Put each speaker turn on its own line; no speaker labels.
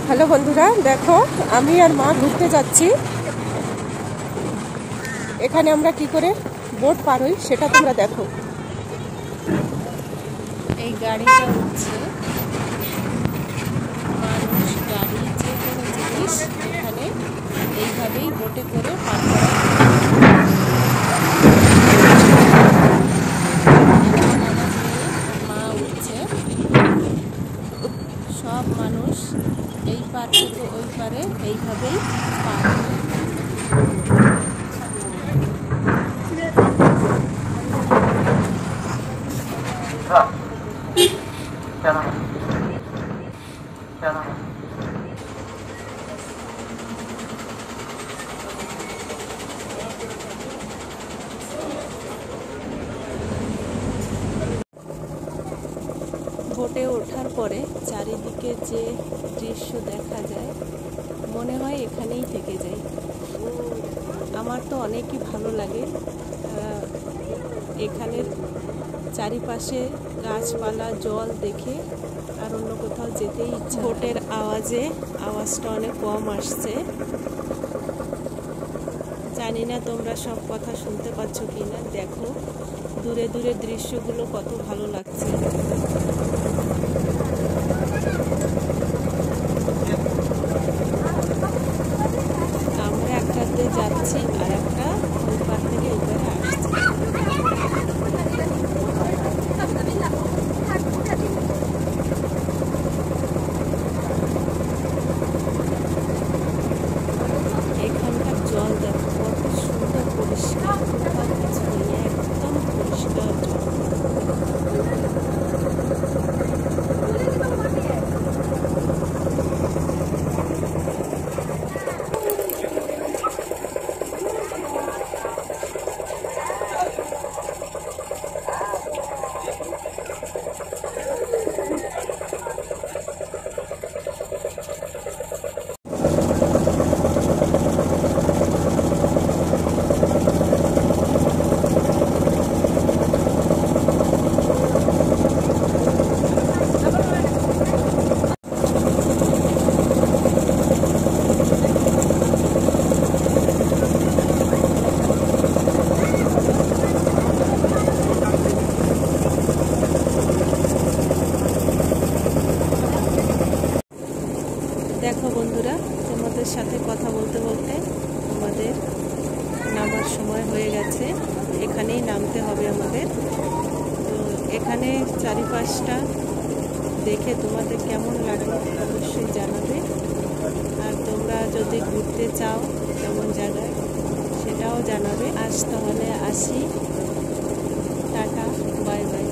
Hello বন্ধুরা, দেখো আমি আর মা ঘুরতে যাচ্ছি। এখানে আমরা কি করে বোট পার হই সেটা তোমরা দেখো।
এই গাড়িটা হচ্ছে মানুষ, গাড়ি, যে কোনো জিনিস এখানে এইভাবেই বোটে করে পার করা মা উঠছে। সব মানুষ এই পার থেকে ওই পারে এইভাবেই পার হয়। বোটে ওঠার পরে চারিদিকে যে দৃশ্য দেখা যায় মনে হয় এখানেই থেকে যাই। আমার তো অনেকই ভালো লাগে এখানের চারিপাশে গাছপালা, জল দেখে আর অন্য কোথাও যেতেই ইচ্ছা। বোটের আওয়াজটা অনেক কম আসছে। জানি না তোমরা সব কথা শুনতে পাচ্ছ কি না। দেখো দূরে দূরে দৃশ্যগুলো কত ভালো লাগছে। আমরা একটাতে যাচ্ছি আর একটা ওই পার থেকে ওই পারে আসছি। এখানকার জল দেখো কত সুন্দর পরিষ্কার, কোথাও কিছু নেই, একদম পরিষ্কার জল। দেখো বন্ধুরা, তোমাদের সাথে কথা বলতে বলতে আমাদের নামার সময় হয়ে গেছে। এখানেই নামতে হবে আমাদের। তো এখানে চারিপাশটা দেখে তোমাদের কেমন লাগলো অবশ্যই জানাবে। আর তোমরা যদি ঘুরতে চাও কেমন জায়গায় সেটাও জানাবে। আজ তাহলে আসি, টাটা, বাই বাই।